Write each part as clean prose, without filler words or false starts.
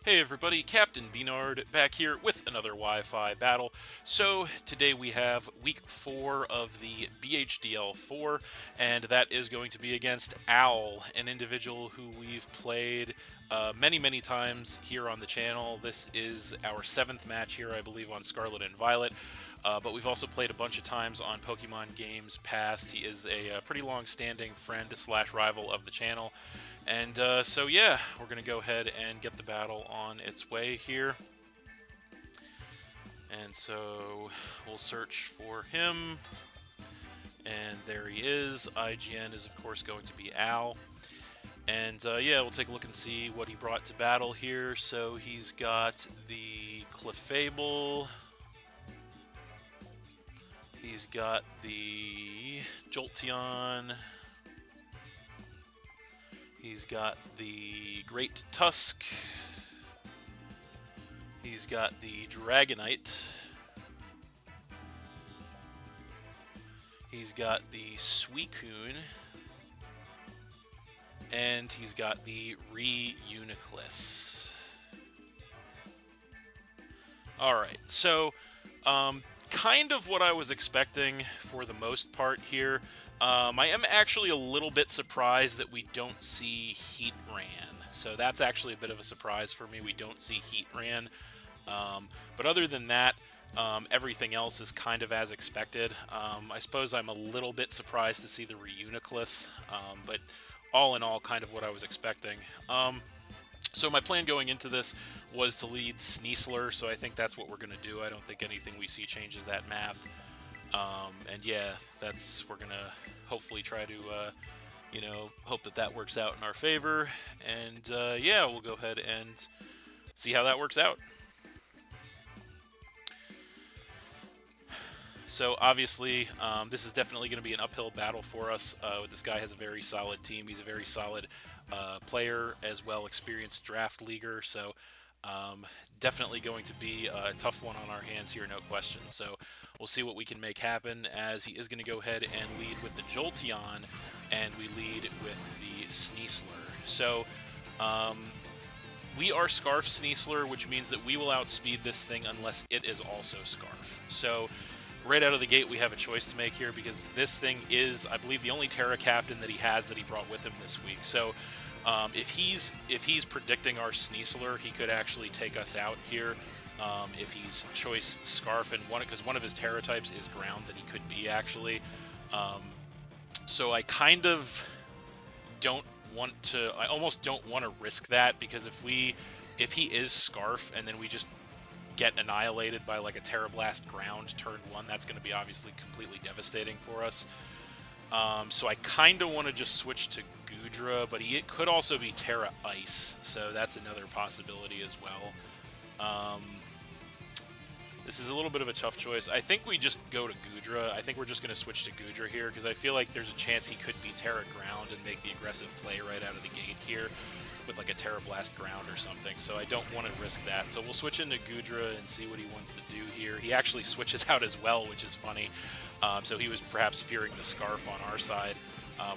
Hey everybody, Captain B-Nard back here with another Wi-Fi battle. So today we have week 4 of the BHDL4, and that is going to be against Owl, an individual who we've played many times here on the channel. This is our 7th match here, I believe, on Scarlet and Violet. But we've also played a bunch of times on Pokemon games past. He is a pretty long-standing friend slash rival of the channel. And so yeah, we're going to go ahead and get the battle on its way here. And so we'll search for him. And there he is. IGN is, of course, going to be Al. And yeah, we'll take a look and see what he brought to battle here. So he's got the Clefable. He's got the Jolteon. He's got the Great Tusk. He's got the Dragonite. He's got the Suicune. And he's got the Reuniclus. Alright, so kind of what I was expecting for the most part here. I am actually a little bit surprised that we don't see Heatran. So that's actually a bit of a surprise for me. We don't see Heatran. But other than that, everything else is kind of as expected. I suppose I'm a little bit surprised to see the Reuniclus, but all in all, kind of what I was expecting. So my plan going into this was to lead Sneasler, so I think that's what we're going to do. I don't think anything we see changes that math. And yeah, we're going to hopefully try to, hope that works out in our favor. And yeah, we'll go ahead and see how that works out. So obviously, this is definitely going to be an uphill battle for us. This guy has a very solid team. He's a very solid player, as well experienced draft leaguer. So definitely going to be a tough one on our hands here, no question. So we'll see what we can make happen, as he is going to go ahead and lead with the Jolteon, and we lead with the Sneasler. So we are Scarf Sneasler, which means that we will outspeed this thing unless it is also Scarf. So right out of the gate, we have a choice to make here, because this thing is, I believe, the only Terra Captain that he has that he brought with him this week. So if he's predicting our Sneasler, he could actually take us out here. If he's choice Scarf, and because one of his Terra types is Ground, that he could be actually. So I kind of don't want to. I almost don't want to risk that, because if he is Scarf and then we just get annihilated by like a Terra Blast Ground turn 1, that's going to be obviously completely devastating for us. So I kind of want to just switch to Goodra, but it could also be Terra Ice, so that's another possibility as well. This is a little bit of a tough choice. I think we just go to Goodra. I think we're just going to switch to Goodra here, because I feel like there's a chance he could be Terra Ground and make the aggressive play right out of the gate here with like a Terra Blast Ground or something, so I don't want to risk that. So we'll switch into Goodra and see what he wants to do here. He actually switches out as well, which is funny. So he was perhaps fearing the Scarf on our side,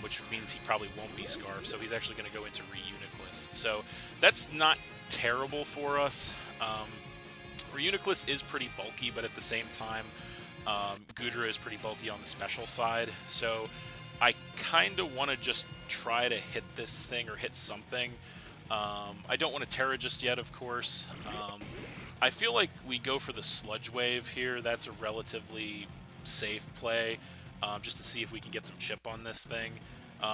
which means he probably won't be Scarf, so he's actually going to go into Reuniclus. So that's not terrible for us. Reuniclus is pretty bulky, but at the same time, Goodra is pretty bulky on the special side, so I kind of want to just try to hit this thing or hit something. I don't want to Terra just yet, of course. I feel like we go for the Sludge Wave here. That's a relatively safe play, just to see if we can get some chip on this thing.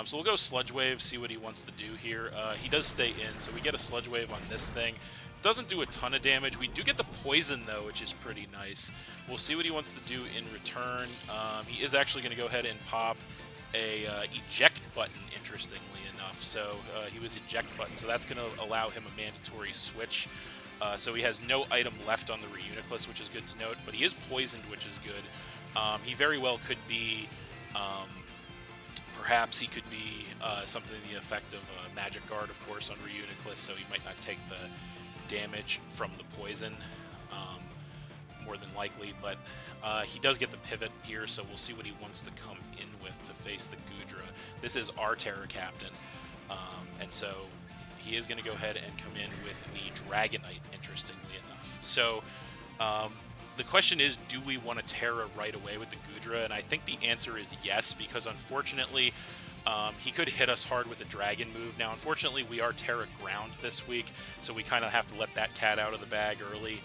So we'll go Sludge Wave, see what he wants to do here. He does stay in, so we get a Sludge Wave on this thing. Doesn't do a ton of damage. We do get the Poison, though, which is pretty nice. We'll see what he wants to do in return. He is actually going to go ahead and pop a eject button, interestingly enough. So he was eject button, so that's going to allow him a mandatory switch. So he has no item left on the Reuniclus, which is good to note, but he is poisoned, which is good. He very well could be, perhaps he could be something to the effect of Magic Guard, of course, on Reuniclus, so he might not take the damage from the poison, more than likely, but he does get the pivot here, so we'll see what he wants to come in with to face the Goodra. This is our Terra Captain, and so he is going to go ahead and come in with the Dragonite, interestingly enough. So the question is, do we want to Terra right away with the Goodra? And I think the answer is yes, because unfortunately, he could hit us hard with a Dragon move. Now, unfortunately, we are Terra Ground this week, so we kind of have to let that cat out of the bag early.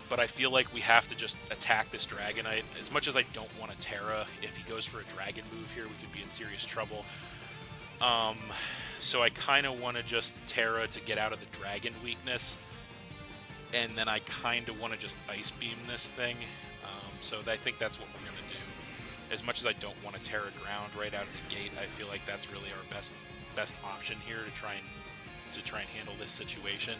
But I feel like we have to just attack this Dragonite. As much as I don't want to Terra, if he goes for a Dragon move here, we could be in serious trouble. So I kind of want to just Terra to get out of the Dragon weakness. And then I kind of want to just Ice Beam this thing. So I think that's what we're going to do. As much as I don't want to Terra Ground right out of the gate, I feel like that's really our best option here to try and handle this situation.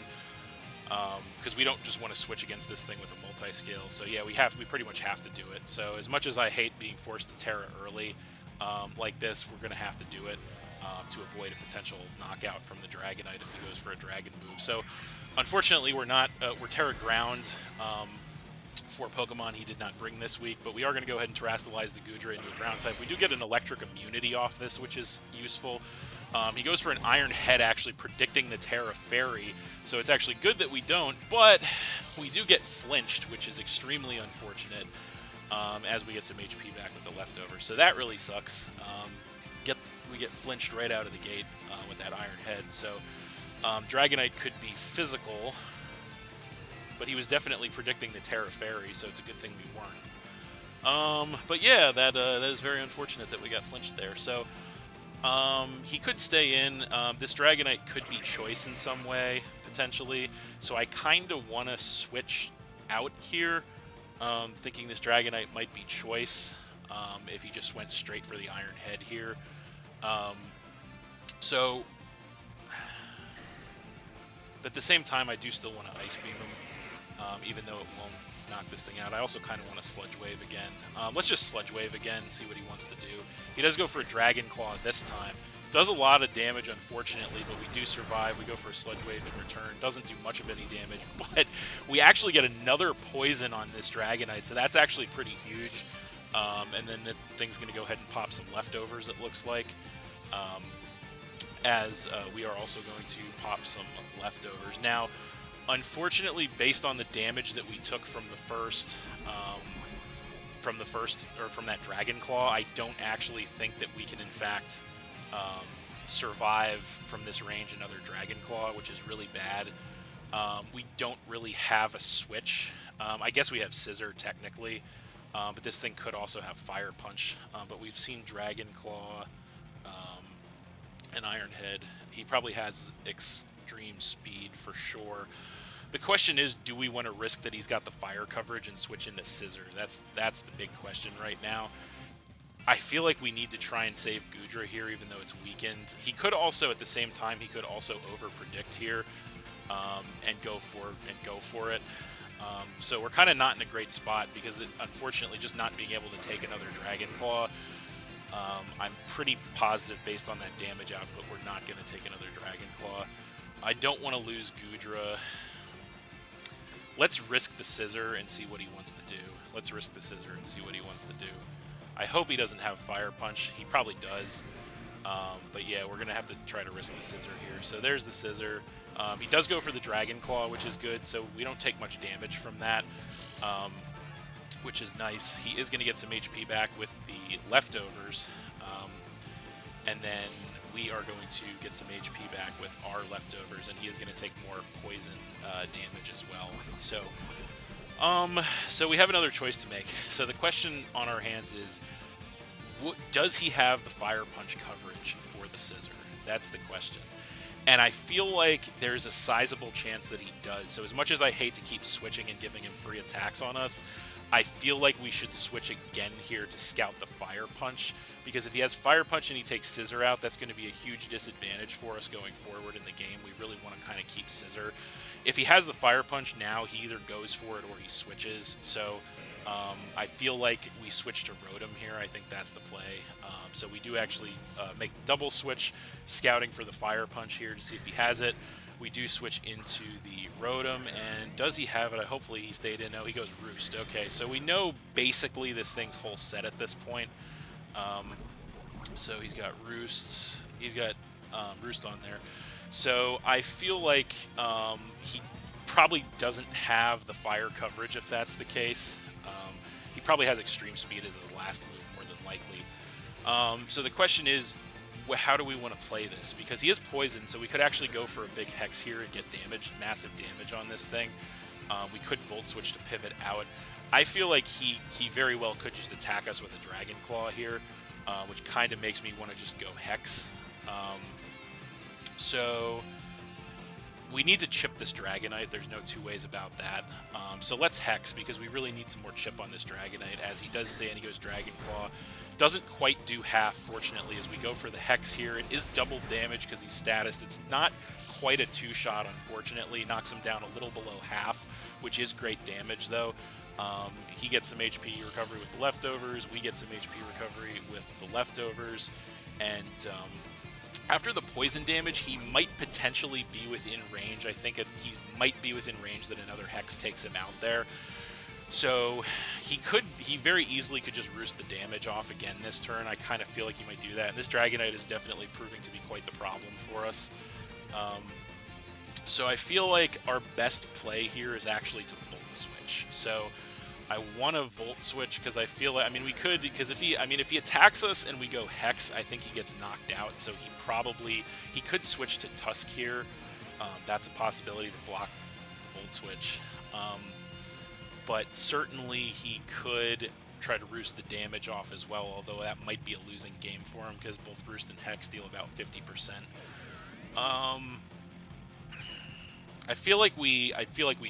Because we don't just want to switch against this thing with a multi-scale. So yeah, we pretty much have to do it. So as much as I hate being forced to Terra early like this, we're going to have to do it to avoid a potential knockout from the Dragonite if he goes for a Dragon move. So unfortunately, we're Terra Ground for Pokemon he did not bring this week, but we are going to go ahead and Terrasilize the Goodra into a Ground type. We do get an Electric Immunity off this, which is useful. He goes for an Iron Head, actually predicting the Terra Fairy, so it's actually good that we don't, but we do get flinched, which is extremely unfortunate as we get some HP back with the leftovers. So that really sucks. We get flinched right out of the gate with that Iron Head. So Dragonite could be physical, but he was definitely predicting the Terra Fairy, so it's a good thing we weren't. But yeah, that is very unfortunate that we got flinched there. So he could stay in. This Dragonite could be choice in some way, potentially. So I kind of want to switch out here, thinking this Dragonite might be choice if he just went straight for the Iron Head here. But at the same time, I do still want to Ice Beam him, even though it won't knock this thing out. I also kind of want to Sludge Wave again. Let's just Sludge Wave again, see what he wants to do. He does go for a Dragon Claw this time. Does a lot of damage, unfortunately, but we do survive. We go for a Sludge Wave in return. Doesn't do much of any damage, but we actually get another Poison on this Dragonite, so that's actually pretty huge. And then the thing's going to go ahead and pop some leftovers, it looks like. We are also going to pop some leftovers. Now, unfortunately, based on the damage that we took from that Dragon Claw, I don't actually think that we can, in fact, survive from this range another Dragon Claw, which is really bad. We don't really have a switch. I guess we have Scissor, technically. But this thing could also have Fire Punch. But we've seen Dragon Claw and Iron Head. He probably has extreme speed for sure. The question is, do we want to risk that he's got the fire coverage and switch into Scissor? That's the big question right now. I feel like we need to try and save Goodra here, even though it's weakened. He could also, at the same time, he could also over-predict here and go for it. So we're kind of not in a great spot because, unfortunately, just not being able to take another Dragon Claw, I'm pretty positive, based on that damage output, we're not going to take another Dragon Claw. I don't want to lose Goodra. Let's risk the Scissor and see what he wants to do. I hope he doesn't have Fire Punch. He probably does. But yeah, we're going to have to try to risk the Scissor here. So there's the Scissor. He does go for the Dragon Claw, which is good, so we don't take much damage from that, which is nice. He is going to get some HP back with the leftovers, and then we are going to get some HP back with our leftovers, and he is going to take more poison damage as well. So we have another choice to make. So the question on our hands is, does he have the Fire Punch coverage for the Scissor? That's the question. And I feel like there's a sizable chance that he does. So as much as I hate to keep switching and giving him free attacks on us, I feel like we should switch again here to scout the Fire Punch. Because if he has Fire Punch and he takes Scissor out, that's going to be a huge disadvantage for us going forward in the game. We really want to kind of keep Scissor. If he has the Fire Punch now, he either goes for it or he switches. So I feel like we switch to Rotom here. I think that's the play. So we do actually make the double switch, scouting for the Fire Punch here to see if he has it. We do switch into the Rotom, and does he have it? Hopefully he stayed in. No, he goes Roost. Okay, so we know basically this thing's whole set at this point. So he's got Roost. He's got Roost on there. So I feel like he probably doesn't have the fire coverage if that's the case. He probably has extreme speed as his last move more than likely. So the question is, how do we want to play this? Because he is poisoned, so we could actually go for a big Hex here and get damage, massive damage on this thing. We could Volt Switch to pivot out. I feel like he very well could just attack us with a Dragon Claw here, which kind of makes me want to just go Hex. So we need to chip this Dragonite. There's no two ways about that. So let's Hex, because we really need some more chip on this Dragonite, as he does stay and he goes Dragon Claw. Doesn't quite do half, fortunately, as we go for the Hex here. It is double damage because he's statused. It's not quite a two-shot, unfortunately. Knocks him down a little below half, which is great damage, though. He gets some HP recovery with the leftovers. We get some HP recovery with the leftovers. And after the poison damage, he might potentially be within range. I think he might be within range that another Hex takes him out there. So he very easily could just roost the damage off again this turn. I kind of feel like he might do that. And this Dragonite is definitely proving to be quite the problem for us. So I feel like our best play here is actually to Volt Switch. So I want to Volt Switch because I feel like, I mean, we could, because if he attacks us and we go Hex, I think he gets knocked out. So he could switch to Tusk here. That's a possibility to block the Volt Switch. But certainly he could try to roost the damage off as well, although that might be a losing game for him because both Roost and Hex deal about 50%. I feel like we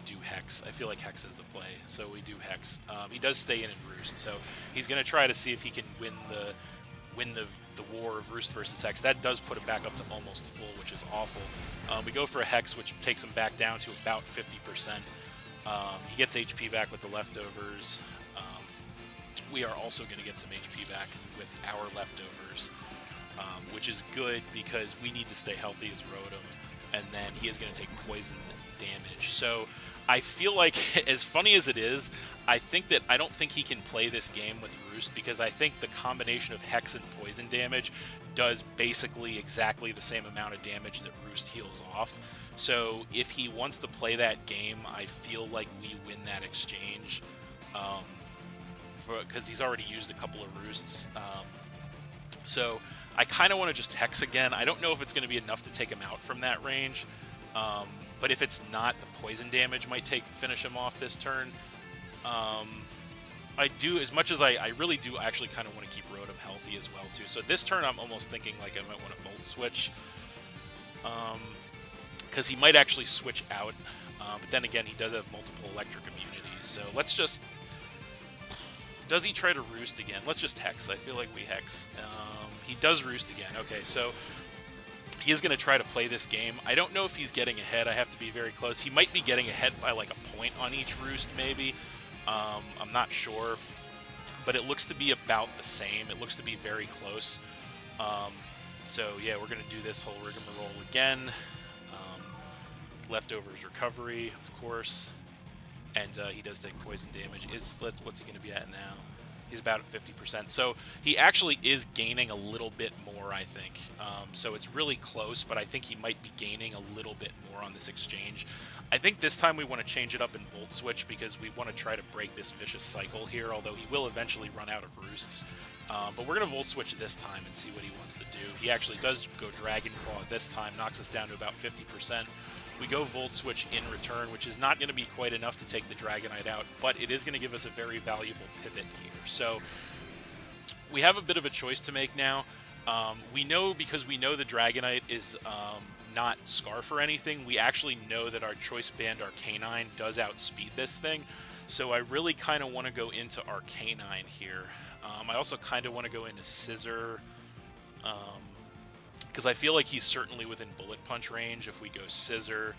do Hex. I feel like Hex is the play, so we do Hex. He does stay in and Roost, so he's going to try to see if he can win the war of Roost versus Hex. That does put him back up to almost full, which is awful. We go for a Hex, which takes him back down to about 50%. He gets HP back with the leftovers. We are also going to get some HP back with our leftovers, which is good because we need to stay healthy as Rotom, and then he is going to take poison damage. So I feel like, as funny as it is, I don't think he can play this game with Roost, because I think the combination of Hex and poison damage does basically exactly the same amount of damage that Roost heals off. So if he wants to play that game, I feel like we win that exchange, because he's already used a couple of Roosts. So I kind of want to just Hex again. I don't know if it's going to be enough to take him out from that range, but if it's not, the poison damage might finish him off this turn. I do, as much as I really do actually kind of want to keep Rotom healthy as well too. So this turn I'm almost thinking like I might want to Volt Switch, because he might actually switch out, but then again he does have multiple electric immunities. So let's just, does he try to Roost again? Let's just Hex. I feel like we Hex. He does Roost again. Okay, so he is going to try to play this game. I don't know if he's getting ahead. I have to be very close. He might be getting ahead by like a point on each Roost, maybe. I'm not sure, but it looks to be about the same. It looks to be very close. So yeah, we're going to do this whole rigmarole again. Leftovers recovery, of course, and he does take poison damage. What's he going to be at now? He's about at 50%. So he actually is gaining a little bit more, I think. So it's really close, but I think he might be gaining a little bit more on this exchange. I think this time we want to change it up and Volt Switch, because we want to try to break this vicious cycle here, although he will eventually run out of Roosts. But we're going to Volt Switch this time and see what he wants to do. He actually does go Dragon Claw this time, knocks us down to about 50%. We go Volt Switch in return, which is not going to be quite enough to take the Dragonite out, but it is going to give us a very valuable pivot here. So we have a bit of a choice to make now. Because we know the Dragonite is not Scarf or anything, we actually know that our Choice Band Arcanine does outspeed this thing. So I really kind of want to go into Arcanine here. I also kind of want to go into Scissor, because I feel like he's certainly within Bullet Punch range if we go Scissor.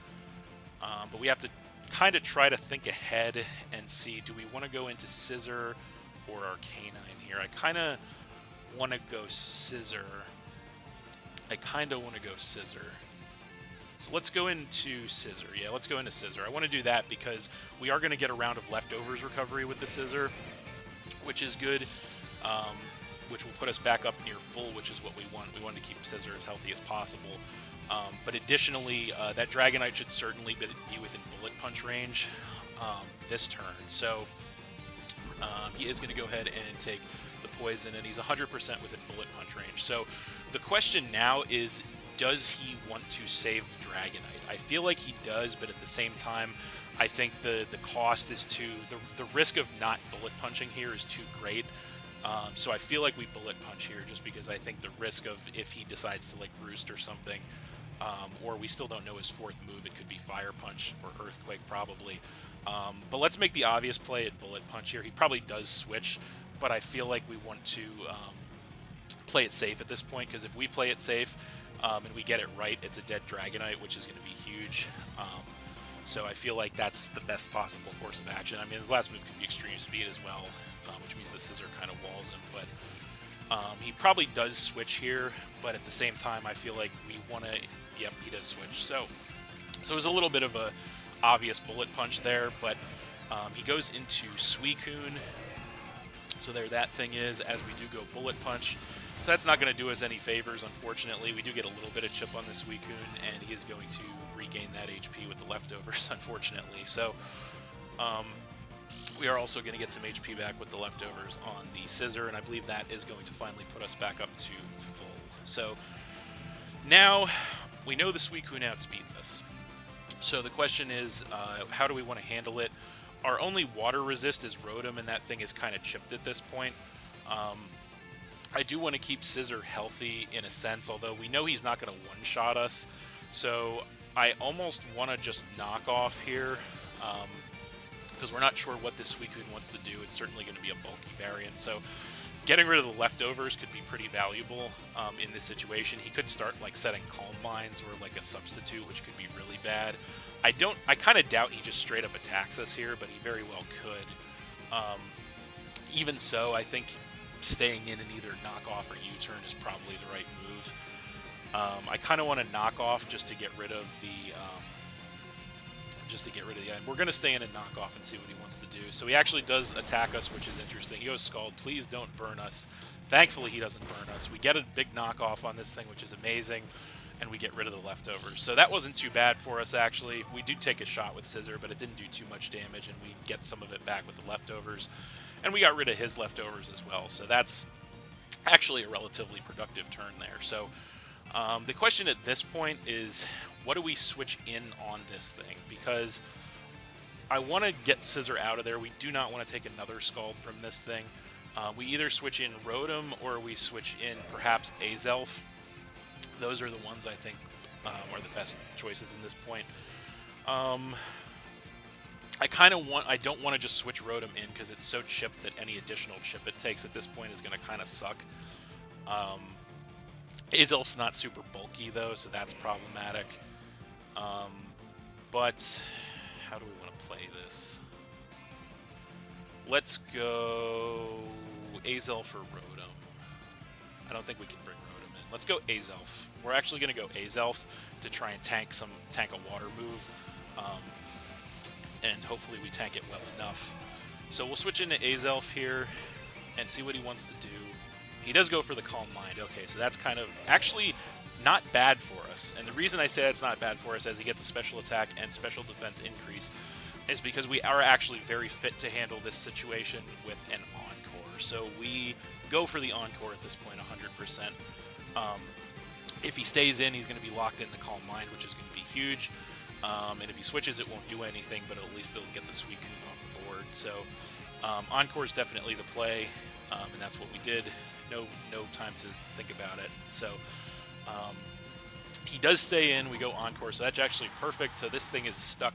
But we have to kind of try to think ahead and see, do we want to go into Scissor or Arcanine here? I kind of want to go Scissor. So let's go into Scissor. Yeah, let's go into Scissor. I want to do that because we are going to get a round of leftovers recovery with the Scissor, which is good, which will put us back up near full, which is what we want. We want to keep Scissor as healthy as possible. But additionally, that Dragonite should certainly be within Bullet Punch range this turn. So he is going to go ahead and take the poison, and he's 100% within Bullet Punch range. So the question now is, does he want to save the Dragonite? I feel like he does, but at the same time, I think the cost is too... The risk of not Bullet Punching here is too great. So I feel like we Bullet Punch here just because I think the risk of if he decides to like Roost or something, or we still don't know his fourth move, it could be Fire Punch or Earthquake probably. But let's make the obvious play at Bullet Punch here. He probably does switch, but I feel like we want to play it safe at this point, because if we play it safe and we get it right, it's a dead Dragonite, which is going to be huge. So I feel like that's the best possible course of action. I mean, his last move could be Extreme Speed as well, which means the Scissor kind of walls him, but he probably does switch here, but at the same time, I feel like we want to... Yep, he does switch. So it was a little bit of a obvious Bullet Punch there, but he goes into Suicune. So there that thing is, as we do go Bullet Punch. So that's not going to do us any favors, unfortunately. We do get a little bit of chip on the Suicune, and he is going to regain that HP with the leftovers, unfortunately. So we are also going to get some HP back with the leftovers on the Scissor, and I believe that is going to finally put us back up to full. So now we know the Suicune outspeeds us. So the question is, how do we want to handle it? Our only water resist is Rotom, and that thing is kind of chipped at this point. I do want to keep Scissor healthy in a sense, although we know he's not going to one-shot us. So I almost want to just knock off here, because we're not sure what this Suicune wants to do. It's certainly going to be a bulky variant, so getting rid of the leftovers could be pretty valuable in this situation. He could start like setting Calm Minds or like a substitute, which could be really bad. I kind of doubt he just straight up attacks us here, but he very well could. Even so, I think staying in and either knock off or U-turn is probably the right move. I kind of want to knock off just to get rid of the item. We're going to stay in and knock off and see what he wants to do. So he actually does attack us, which is interesting. He goes Scald. Please don't burn us. Thankfully, he doesn't burn us. We get a big knockoff on this thing, which is amazing, and we get rid of the leftovers. So that wasn't too bad for us, actually. We do take a shot with Scissor, but it didn't do too much damage, and we get some of it back with the leftovers. And we got rid of his leftovers as well. So that's actually a relatively productive turn there. So the question at this point is, what do we switch in on this thing? Because I want to get Scissor out of there. We do not want to take another Scald from this thing. We either switch in Rotom or we switch in perhaps Azelf. Those are the ones I think are the best choices in this point. I don't want to just switch Rotom in because it's so chipped that any additional chip it takes at this point is going to kind of suck. Azelf's not super bulky though, so that's problematic. But how do we want to play this? Let's go Azelf or Rotom. I don't think we can bring Rotom in. Let's go Azelf. We're actually going to go Azelf to try and tank a water move. And hopefully we tank it well enough. So we'll switch into Azelf here and see what he wants to do. He does go for the Calm Mind. Okay, so that's kind of actually not bad for us. And the reason I say that's not bad for us, as he gets a special attack and special defense increase, is because we are actually very fit to handle this situation with an Encore. So we go for the Encore at this point 100%. If he stays in, he's going to be locked in the Calm Mind, which is going to be huge. And if he switches, it won't do anything, but at least it'll get the Suicune off the board. So Encore is definitely the play, and that's what we did. No time to think about it. So he does stay in. We go Encore, so that's actually perfect. So this thing is stuck.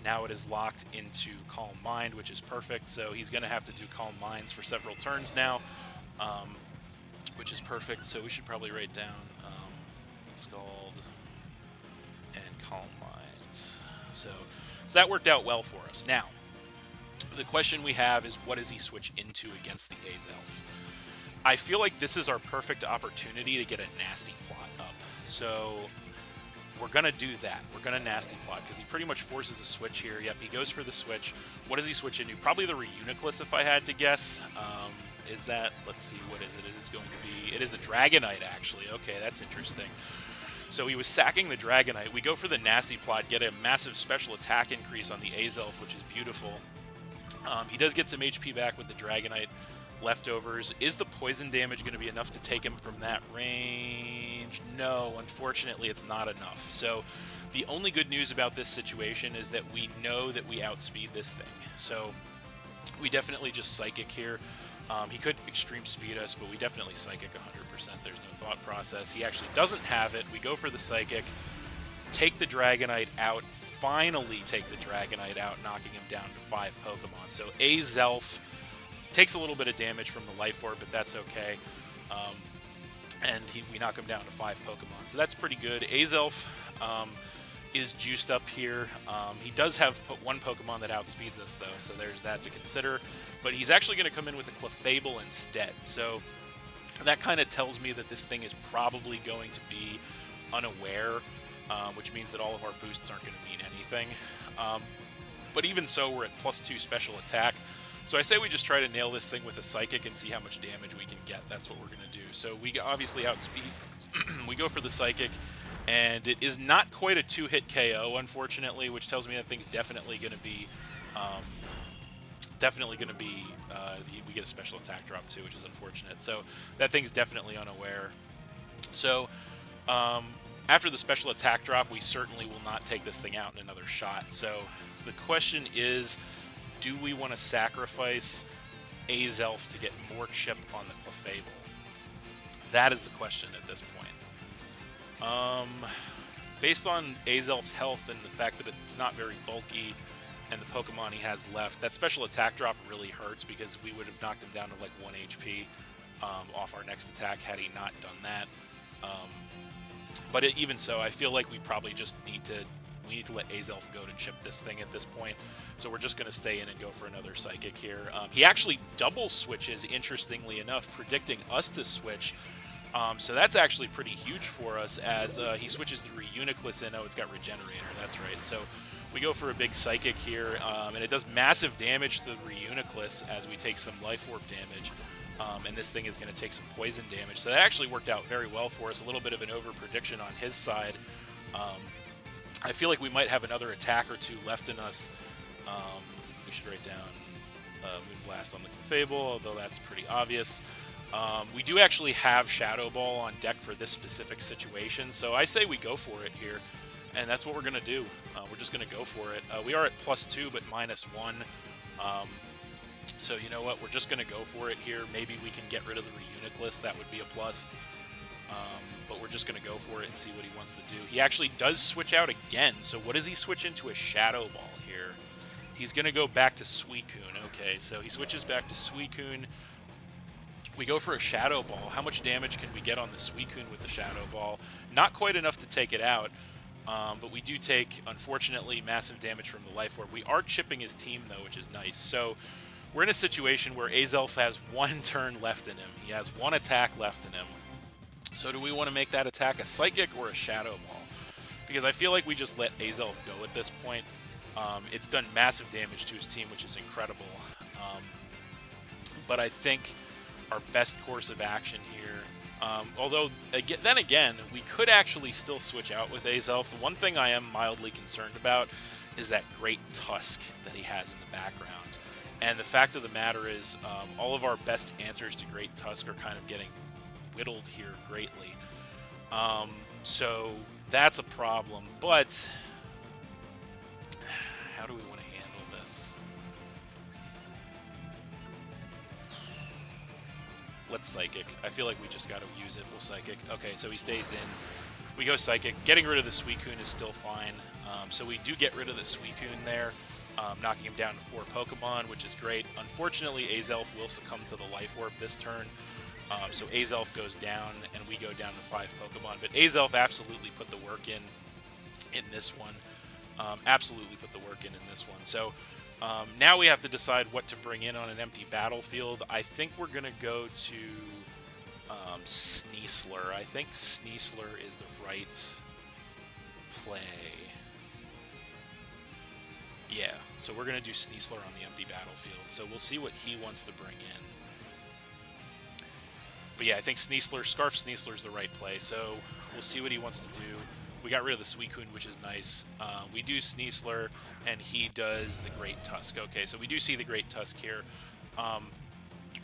Now it is locked into Calm Mind, which is perfect. So he's going to have to do Calm Minds for several turns now, which is perfect. So we should probably write down Scald and Calm Mind. So that worked out well for us. Now, the question we have is, what does he switch into against the Azelf? I feel like this is our perfect opportunity to get a nasty plot up. So we're going to do that. We're going to nasty plot because he pretty much forces a switch here. Yep, he goes for the switch. What does he switch into? Probably the Reuniclus, if I had to guess. Is that, let's see, what is it? It is going to be, it is a Dragonite, actually. Okay, that's interesting. So he was sacking the Dragonite. We go for the Nasty Plot, get a massive special attack increase on the Azelf, which is beautiful. He does get some HP back with the Dragonite leftovers. Is the poison damage going to be enough to take him from that range? No, unfortunately it's not enough. So the only good news about this situation is that we know that we outspeed this thing. So we definitely just Psychic here. He could Extreme Speed us, but we definitely Psychic 100%. There's no thought process. He actually doesn't have it. We go for the Psychic, take the Dragonite out, finally take the Dragonite out, knocking him down to 5 Pokemon. So Azelf takes a little bit of damage from the Life Orb, but that's okay. And we knock him down to 5 Pokemon. So that's pretty good. Azelf is juiced up here. He does have one Pokemon that outspeeds us, though, so there's that to consider. But he's actually going to come in with the Clefable instead. So that kind of tells me that this thing is probably going to be unaware, which means that all of our boosts aren't going to mean anything. But even so, we're at +2 special attack. So I say we just try to nail this thing with a Psychic and see how much damage we can get. That's what we're going to do. So we obviously outspeed. We go for the Psychic, and it is not quite a 2-hit KO, unfortunately, which tells me that thing's definitely going to be... we get a special attack drop too, which is unfortunate. So that thing's definitely unaware. So after the special attack drop, we certainly will not take this thing out in another shot. So the question is, do we want to sacrifice Azelf to get more chip on the Clefable? That is the question at this point. Based on Azelf's health and the fact that it's not very bulky, and the Pokemon he has left, that special attack drop really hurts because we would have knocked him down to like 1 HP off our next attack had he not done that. But even so, I feel like we probably just need to let Azelf go to chip this thing at this point. So we're just going to stay in and go for another Psychic here. He actually double switches, interestingly enough, predicting us to switch. So that's actually pretty huge for us as he switches the Reuniclus in. Oh, it's got Regenerator, that's right. So we go for a big Psychic here, and it does massive damage to the Reuniclus as we take some Life Orb damage, and this thing is going to take some poison damage. So that actually worked out very well for us, a little bit of an over-prediction on his side. I feel like we might have another attack or two left in us. We should write down Moonblast on the Clefable, although that's pretty obvious. We do actually have Shadow Ball on deck for this specific situation, so I say we go for it here. And that's what we're going to do. We're just going to go for it. We are at +2, but -1. So you know what? We're just going to go for it here. Maybe we can get rid of the Reuniclus. That would be a plus. But we're just going to go for it and see what he wants to do. He actually does switch out again. So what does he switch into? A Shadow Ball here. He's going to go back to Suicune. Okay, so he switches back to Suicune. We go for a Shadow Ball. How much damage can we get on the Suicune with the Shadow Ball? Not quite enough to take it out. But we do take, unfortunately, massive damage from the Life Orb. We are chipping his team, though, which is nice. So we're in a situation where Azelf has 1 turn left in him. He has 1 attack left in him. So do we want to make that attack a Psychic or a Shadow Ball? Because I feel like we just let Azelf go at this point. It's done massive damage to his team, which is incredible. But I think our best course of action here... although, then again, we could actually still switch out with Azelf. The one thing I am mildly concerned about is that Great Tusk that he has in the background. And the fact of the matter is, all of our best answers to Great Tusk are kind of getting whittled here greatly. So that's a problem. But how do we want to handle this? Let's Psychic. I feel like we just got to use it. We'll Psychic. Okay, so he stays in. We go Psychic. Getting rid of the Suicune is still fine. So we do get rid of the Suicune there, knocking him down to 4 Pokemon, which is great. Unfortunately, Azelf will succumb to the Life Orb this turn. So Azelf goes down, and we go down to 5 Pokemon. But Azelf absolutely put the work in this one. Absolutely put the work in this one. So now we have to decide what to bring in on an empty battlefield. I think we're going to go to Sneasler. I think Sneasler is the right play. Yeah, so we're going to do Sneasler on the empty battlefield. So we'll see what he wants to bring in. But yeah, I think Scarf Sneasler's the right play, so we'll see what he wants to do. We got rid of the Suicune, which is nice. We do Sneasler, and he does the Great Tusk. Okay, so we do see the Great Tusk here.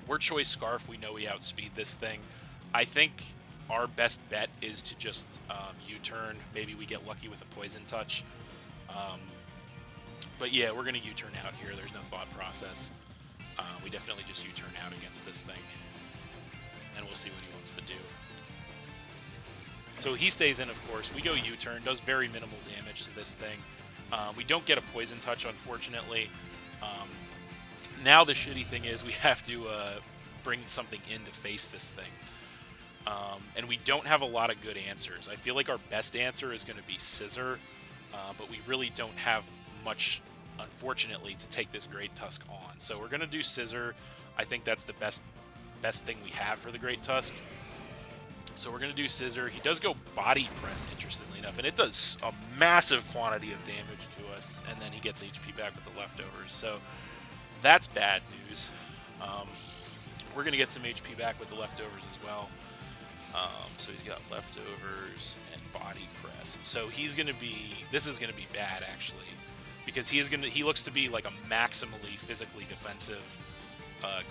We're Choice Scarf. We know we outspeed this thing. I think our best bet is to just U-turn. Maybe we get lucky with a Poison Touch. But yeah, we're going to U-turn out here. There's no thought process. We definitely just U-turn out against this thing. And we'll see what he wants to do. So he stays in, of course. We go U-turn. Does very minimal damage to this thing. We don't get a Poison Touch, unfortunately. Now the shitty thing is we have to bring something in to face this thing. And we don't have a lot of good answers. I feel like our best answer is going to be Scissor. But we really don't have much, unfortunately, to take this Great Tusk on. So we're going to do Scissor. I think that's the best thing we have for the Great Tusk. So we're going to do Scissor. He does go Body Press, interestingly enough, and it does a massive quantity of damage to us, and then he gets HP back with the leftovers. So that's bad news. We're going to get some HP back with the leftovers as well. So he's got leftovers and Body Press. So he's going to be... This is going to be bad, actually, because he looks to be like a maximally physically defensive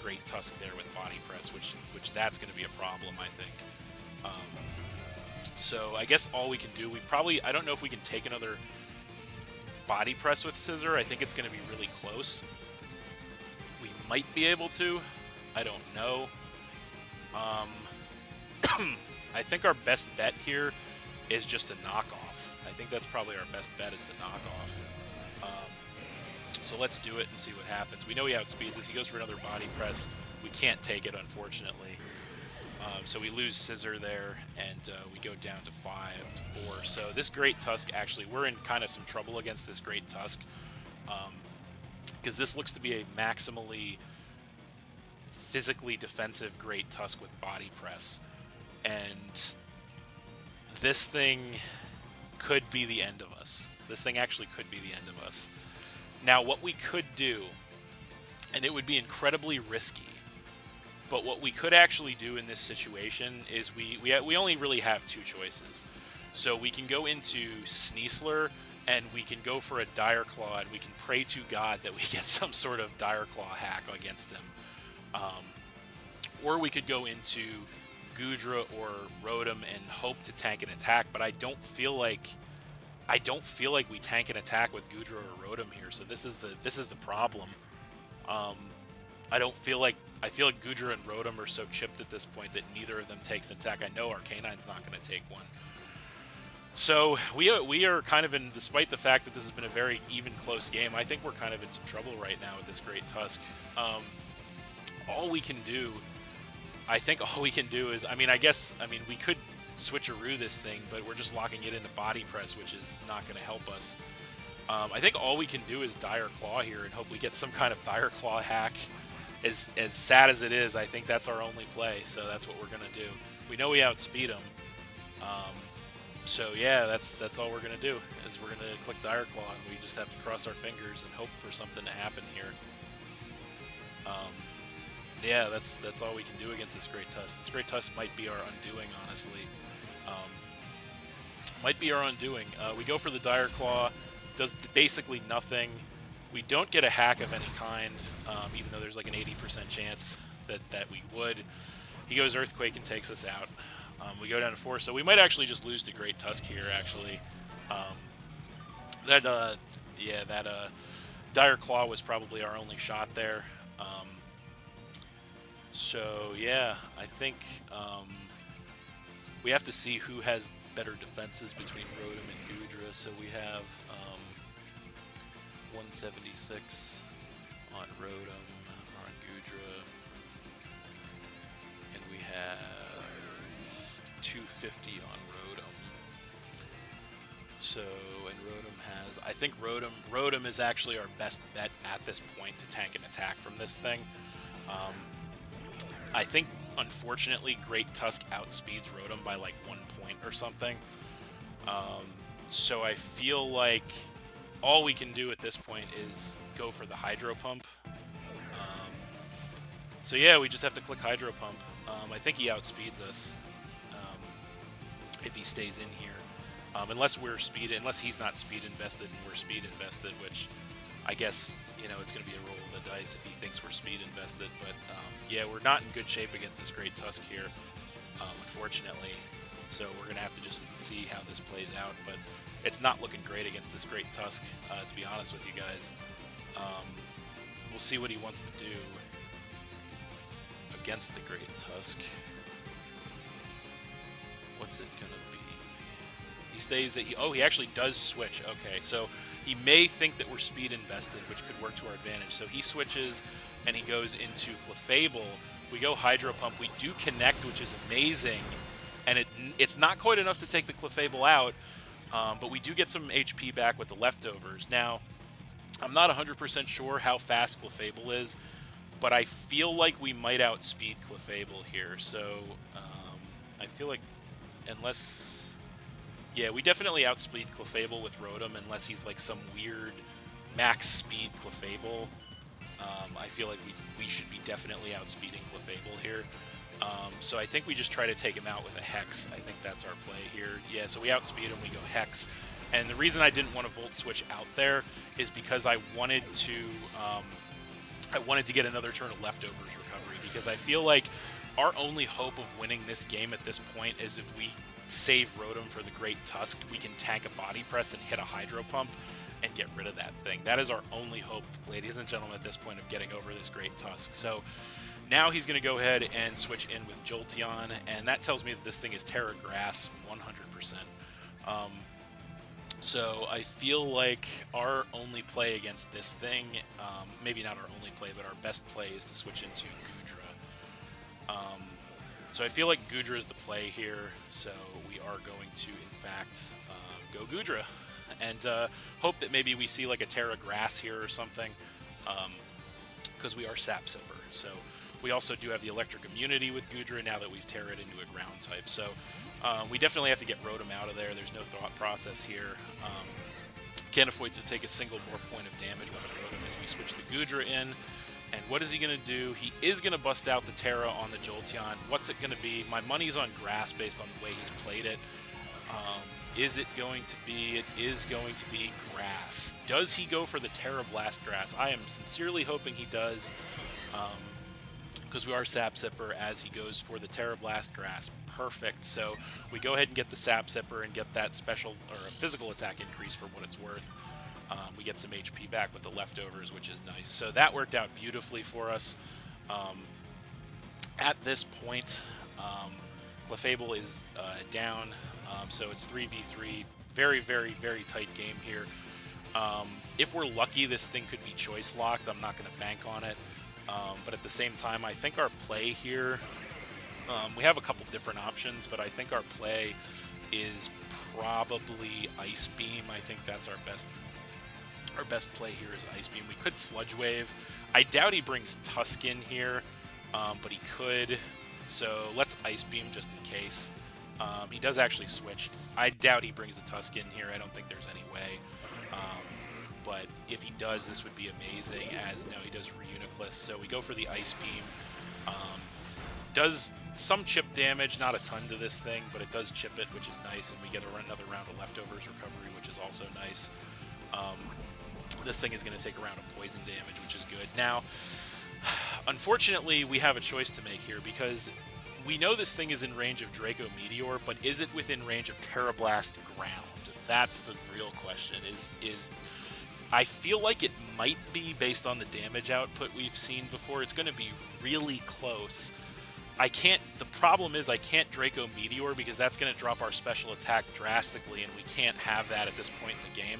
Great Tusk there with Body Press, which that's going to be a problem, I think. So I guess all we can do, I don't know if we can take another Body Press with Scissor. I think it's going to be really close. We might be able to. I don't know. I think our best bet here is just a knockoff. I think that's probably our best bet is the knockoff. So let's do it and see what happens. We know he outspeeds us. He goes for another Body Press. We can't take it, unfortunately. So we lose Scissor there, and we go down to 5-4. So this Great Tusk, actually, we're in kind of some trouble against this Great Tusk. Because this looks to be a maximally physically defensive Great Tusk with Body Press. And this thing could be the end of us. This thing actually could be the end of us. Now, what we could do, and it would be incredibly risky, but what we could actually do in this situation is we only really have two choices. So we can go into Sneasler, and we can go for a Dire Claw, and we can pray to God that we get some sort of Dire Claw hack against him. Or we could go into Goodra or Rotom and hope to tank an attack, but I don't feel like we tank an attack with Goodra or Rotom here. So this is the problem. I feel like Goodra and Rotom are so chipped at this point that neither of them takes an attack. I know Arcanine's not going to take one. So we are kind of in, despite the fact that this has been a very even, close game, I think we're kind of in some trouble right now with this Great Tusk. All we can do is, we could switcheroo this thing, but we're just locking it into Body Press, which is not going to help us. I think all we can do is Dire Claw here and hope we get some kind of Dire Claw hack. As sad as it is, I think that's our only play, so that's what we're going to do. We know we outspeed him. So yeah, that's all we're going to do, is we're going to click Dire Claw, and we just have to cross our fingers and hope for something to happen here. Yeah, that's all we can do against this Great Tusk. This Great Tusk might be our undoing, honestly. Might be our undoing. We go for the Dire Claw, does basically nothing. We don't get a hack of any kind, even though there's like an 80% chance that we would. He goes Earthquake and takes us out. We go down to 4, so we might actually just lose to Great Tusk here, actually. That Dire Claw was probably our only shot there. So yeah, I think we have to see who has better defenses between Rotom and Goodra. So we have 176 on Rotom, on Goodra, and we have 250 on Rotom. So, and Rotom has, I think Rotom is actually our best bet at this point to tank an attack from this thing. I think, unfortunately, Great Tusk outspeeds Rotom by like 1 point or something. So I feel like all we can do at this point is go for the Hydro Pump. So yeah, we just have to click Hydro Pump. I think he outspeeds us if he stays in here. Unless he's not speed invested and we're speed invested, which I guess, you know, it's going to be a roll of the dice if he thinks we're speed invested. But yeah, we're not in good shape against this Great Tusk here, unfortunately. So we're going to have to just see how this plays out. But it's not looking great against this Great Tusk, to be honest with you guys. We'll see what he wants to do against the Great Tusk. What's it going to be? He stays at... he actually does switch. Okay, so he may think that we're speed invested, which could work to our advantage. So he switches, and he goes into Clefable. We go Hydro Pump. We do connect, which is amazing. And it's not quite enough to take the Clefable out, but we do get some HP back with the leftovers. Now, I'm not 100% sure how fast Clefable is, but I feel like we might outspeed Clefable here. So I feel like unless... Yeah, we definitely outspeed Clefable with Rotom unless he's like some weird max speed Clefable. I feel like we should be definitely outspeeding Clefable here. So I think we just try to take him out with a Hex. I think that's our play here. Yeah, so we outspeed him, we go Hex. And the reason I didn't want to Volt Switch out there is because I wanted to get another turn of Leftovers recovery, because I feel like our only hope of winning this game at this point is if we save Rotom for the Great Tusk, we can tank a Body Press and hit a Hydro Pump and get rid of that thing. That is our only hope, ladies and gentlemen, at this point of getting over this Great Tusk. So now he's going to go ahead and switch in with Jolteon, and that tells me that this thing is Terra Grass 100%. So I feel like our only play against this thing, maybe not our only play, but our best play is to switch into Goodra. So I feel like Goodra is the play here, so we are going to, in fact, go Goodra. And hope that maybe we see like a Terra Grass here or something, because we are Sap Sipper. So we also do have the Electric Immunity with Goodra now that we've Terra'd into a Ground type. So we definitely have to get Rotom out of there. There's no thought process here. Can't afford to take a single more point of damage with a Rotom as we switch the Goodra in. And what is he going to do? He is going to bust out the Terra on the Jolteon. What's it going to be? My money's on Grass based on the way he's played it. Is it going to be? It is going to be Grass. Does he go for the Terra Blast Grass? I am sincerely hoping he does, because we are Sap Sipper as he goes for the Terra Blast Grass. Perfect. So we go ahead and get the Sap Sipper and get that special or a physical attack increase for what it's worth. We get some HP back with the leftovers, which is nice. So that worked out beautifully for us. At this point, Clefable is down, so it's 3v3. Very, very, very tight game here. If we're lucky, this thing could be choice locked. I'm not going to bank on it. But at the same time, I think our play here, we have a couple different options, but I think our play is probably Ice Beam. I think that's our best play here is Ice Beam. We could Sludge Wave. I doubt he brings Tusk in here, but he could. So let's Ice Beam just in case. He does actually switch. I doubt he brings the Tusk in here. I don't think there's any way. But if he does, this would be amazing, as no, he does Reuniclus. So we go for the Ice Beam. Does some chip damage, not a ton to this thing, but it does chip it, which is nice, and we get another round of Leftovers recovery, which is also nice. This thing is going to take a round of poison damage, which is good. Now, unfortunately, we have a choice to make here, because we know this thing is in range of Draco Meteor, but is it within range of Terra Blast Ground? That's the real question. I feel like it might be based on the damage output we've seen before. It's going to be really close. The problem is I can't Draco Meteor, because that's going to drop our special attack drastically, and we can't have that at this point in the game.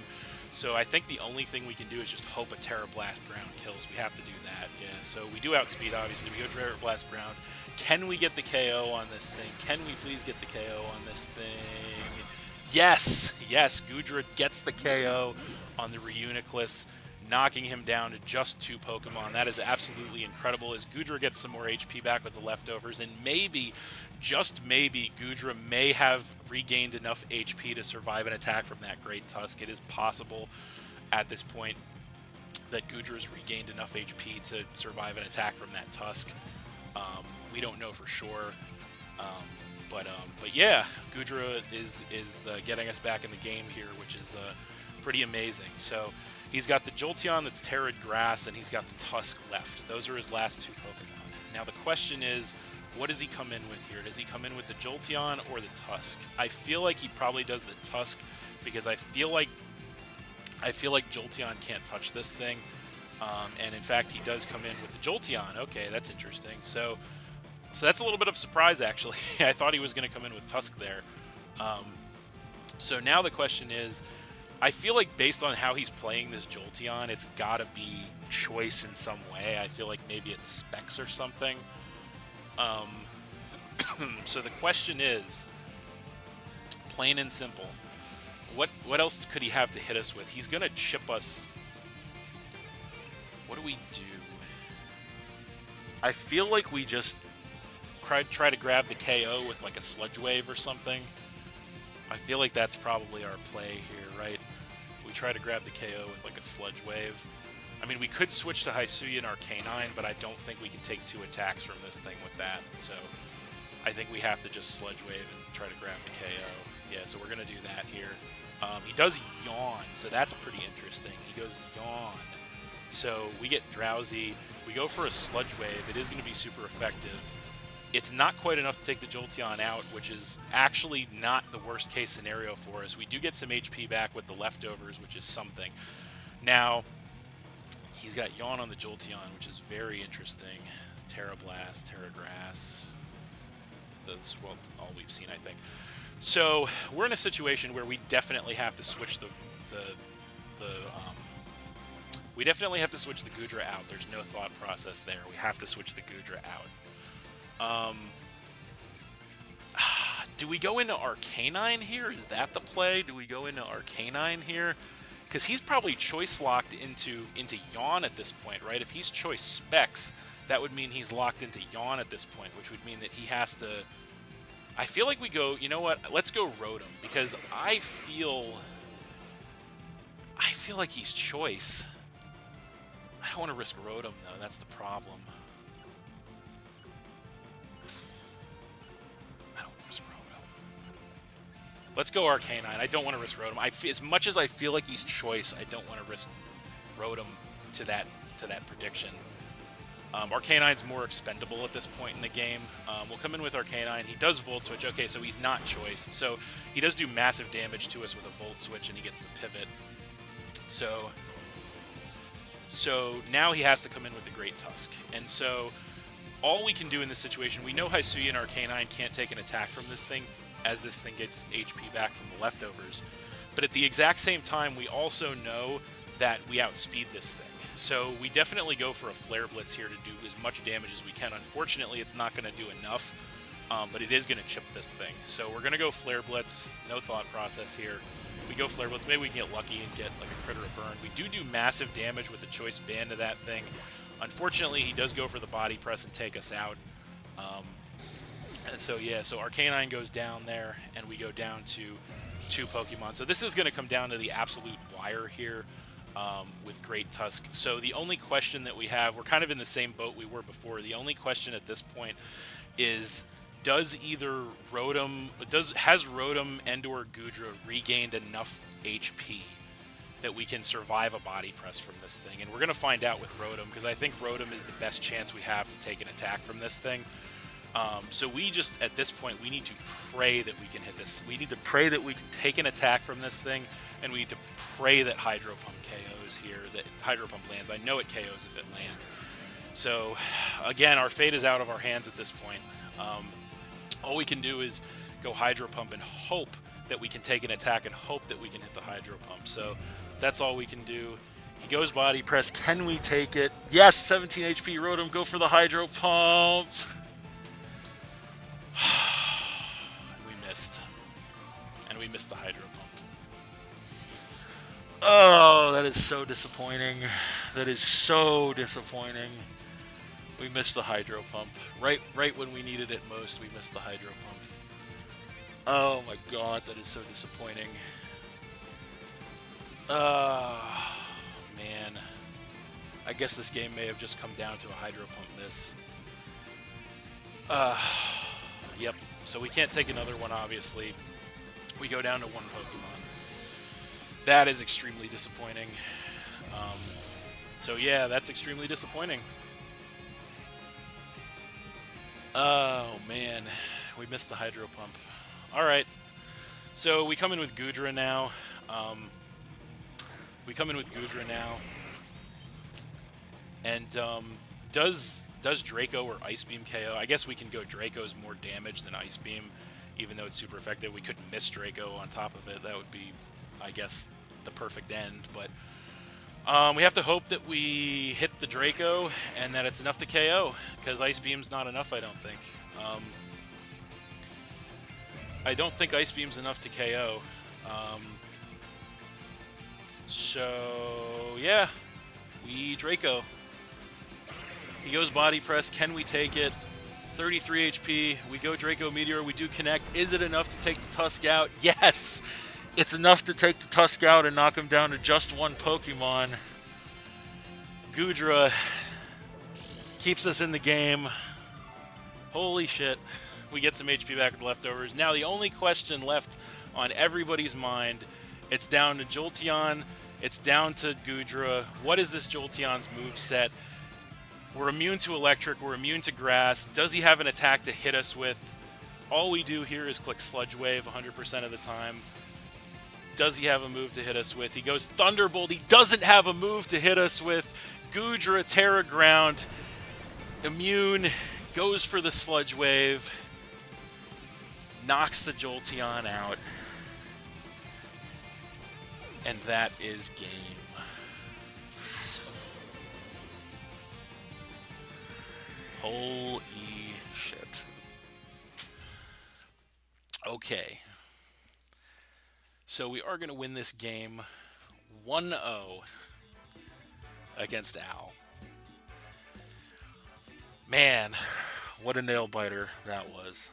So I think the only thing we can do is just hope a Terra Blast Ground kills. We have to do that, yeah. So we do outspeed, obviously. We go Terra Blast Ground. Can we get the KO on this thing? Can we please get the KO on this thing? Yes! Yes, Goodra gets the KO on the Reuniclus, knocking him down to just 2 Pokemon. That is absolutely incredible, as Goodra gets some more HP back with the leftovers, and maybe, just maybe, Goodra may have regained enough HP to survive an attack from that Great Tusk. It is possible at this point that Goodra's regained enough HP to survive an attack from that Tusk. We don't know for sure. But yeah, Goodra is getting us back in the game here, which is pretty amazing. So he's got the Jolteon that's Terrid Grass, and he's got the Tusk left. Those are his last 2 Pokemon. Now the question is, what does he come in with here? Does he come in with the Jolteon or the Tusk? I feel like he probably does the Tusk because I feel like Jolteon can't touch this thing. And in fact, he does come in with the Jolteon. Okay, that's interesting. So that's a little bit of a surprise, actually. I thought he was going to come in with Tusk there. So now the question is, I feel like based on how he's playing this Jolteon, it's got to be choice in some way. I feel like maybe it's specs or something. So the question is, plain and simple, what else could he have to hit us with? He's going to chip us. What do we do? I feel like we just try to grab the KO with like a Sludge Wave or something. I feel like that's probably our play here, right? We try to grab the KO with like a Sludge Wave. I mean, we could switch to Hisuian Arcanine, but I don't think we can take 2 attacks from this thing with that. So I think we have to just Sludge Wave and try to grab the KO. Yeah, so we're going to do that here. He does Yawn, so that's pretty interesting. He goes Yawn. So we get Drowsy. We go for a Sludge Wave. It is going to be super effective. It's not quite enough to take the Jolteon out, which is actually not the worst case scenario for us. We do get some HP back with the leftovers, which is something. Now, he's got Yawn on the Jolteon, which is very interesting. Terra Blast, Terra Grass. That's, well, all we've seen, I think. So we're in a situation where we definitely have to switch we definitely have to switch the Goodra out. There's no thought process there. We have to switch the Goodra out. Do we go into Arcanine here? Is that the play? Do we go into Arcanine here? Because he's probably choice locked into Yawn at this point, right? If he's choice Specs, that would mean he's locked into Yawn at this point, which would mean that he has to... I feel like we go, you know what? Let's go Rotom, because I feel like he's choice. I don't want to risk Rotom, though. That's the problem. I don't want to risk Rotom. Let's go Arcanine. I don't want to risk Rotom. As much as I feel like he's choice, I don't want to risk Rotom to that prediction. Arcanine's more expendable at this point in the game. We'll come in with Arcanine. He does Volt Switch. Okay, so he's not choice. So he does do massive damage to us with a Volt Switch, and he gets the pivot. So now he has to come in with the Great Tusk. And so all we can do in this situation, we know Hisuian Arcanine can't take an attack from this thing as this thing gets HP back from the leftovers. But at the exact same time, we also know that we outspeed this thing. So we definitely go for a Flare Blitz here to do as much damage as we can. Unfortunately, it's not going to do enough, but it is going to chip this thing. So we're going to go Flare Blitz. No thought process here. We go Flare Blitz. Maybe we can get lucky and get like a crit or a burn. We do massive damage with a choice band to that thing. Unfortunately, he does go for the Body Press and take us out. And so, yeah, so Arcanine goes down there, and we go down to 2 Pokemon. So this is going to come down to the absolute wire here. With Great Tusk. So the only question that we have, we're kind of in the same boat we were before. The only question at this point is, has Rotom and/or Goodra regained enough HP that we can survive a Body Press from this thing? And we're going to find out with Rotom, because I think Rotom is the best chance we have to take an attack from this thing. So we just, at this point, we need to pray that we can hit this. We need to pray that we can take an attack from this thing, and we need to pray that Hydro Pump KOs here, that Hydro Pump lands. I know it KOs if it lands. So, again, our fate is out of our hands at this point. All we can do is go Hydro Pump and hope that we can take an attack and hope that we can hit the Hydro Pump. So that's all we can do. He goes Body Press. Can we take it? Yes, 17 HP Rotom, go for the Hydro Pump. We missed. And we missed the Hydro Pump. Oh, that is so disappointing. That is so disappointing. We missed the Hydro Pump. Right when we needed it most, we missed the Hydro Pump. Oh my god, that is so disappointing. Man. I guess this game may have just come down to a Hydro Pump miss. Uh, yep. So we can't take another one, obviously. We go down to one Pokemon. That is extremely disappointing. Um, so yeah, that's extremely disappointing. Oh man, we missed the Hydro Pump. All right, so we come in with Goodra now. Um, we come in with Goodra now, and does Draco or Ice Beam KO? I guess we can go Draco's more damage than Ice Beam, even though it's super effective. We couldn't miss Draco on top of it. That would be, I guess, the perfect end. But we have to hope that we hit the Draco and that it's enough to KO, because Ice Beam's not enough, I don't think. I don't think Ice Beam's enough to KO. So, yeah, we Draco. He goes Body Press. Can we take it? 33 HP. We go Draco Meteor. We do connect. Is it enough to take the Tusk out? Yes! It's enough to take the Tusk out and knock him down to just one Pokemon. Goodra keeps us in the game. Holy shit. We get some HP back with leftovers. Now the only question left on everybody's mind, it's down to Jolteon, it's down to Goodra. What is this Jolteon's moveset? We're immune to electric, we're immune to grass. Does he have an attack to hit us with? All we do here is click Sludge Wave 100% of the time. Does he have a move to hit us with? He goes Thunderbolt. He doesn't have a move to hit us with. Goodra, Terra Ground, immune, goes for the Sludge Wave, knocks the Jolteon out, and that is game. Holy shit. Okay. So we are going to win this game 1-0 against Al. Man, what a nail biter that was.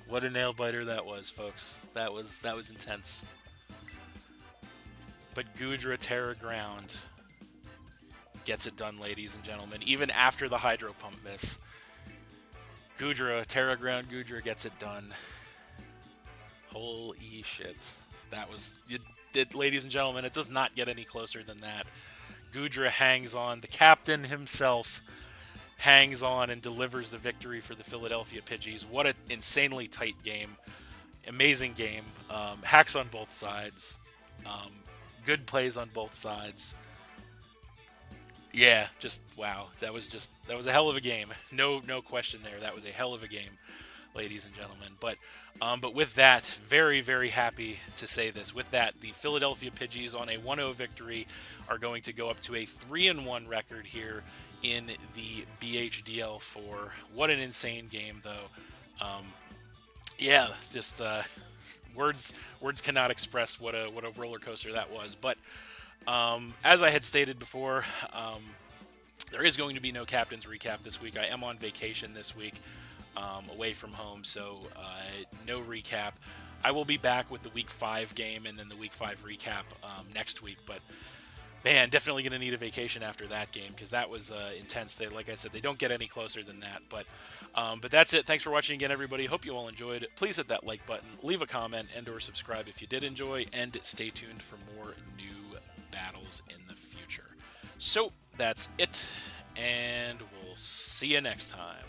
What a nail biter that was, folks. That was intense. But Goodra Terra Ground gets it done, ladies and gentlemen. Even after the Hydro Pump miss, Goodra, Terra Ground Goodra gets it done. Holy shit. That was... ladies and gentlemen, it does not get any closer than that. Goodra hangs on. The captain himself hangs on and delivers the victory for the Philadelphia Pidgeys. What an insanely tight game. Amazing game. Hacks on both sides. Good plays on both sides. Yeah, just wow. That was a hell of a game. No question there. That was a hell of a game, ladies and gentlemen. But with that, very, very happy to say this. With that, the Philadelphia Pidgeys on a 1-0 victory are going to go up to a 3-1 record here in the BHDL4. What an insane game, though. Yeah, just words cannot express what a roller coaster that was. But as I had stated before, there is going to be no Captain's Recap this week. I am on vacation this week, away from home, so no recap. I will be back with the Week 5 game and then the Week 5 recap next week, but man, definitely going to need a vacation after that game because that was intense. Like I said, they don't get any closer than that, but that's it. Thanks for watching again, everybody. Hope you all enjoyed. Please hit that like button, leave a comment, and or subscribe if you did enjoy, and stay tuned for more new battles in the future. So that's it, and we'll see you next time.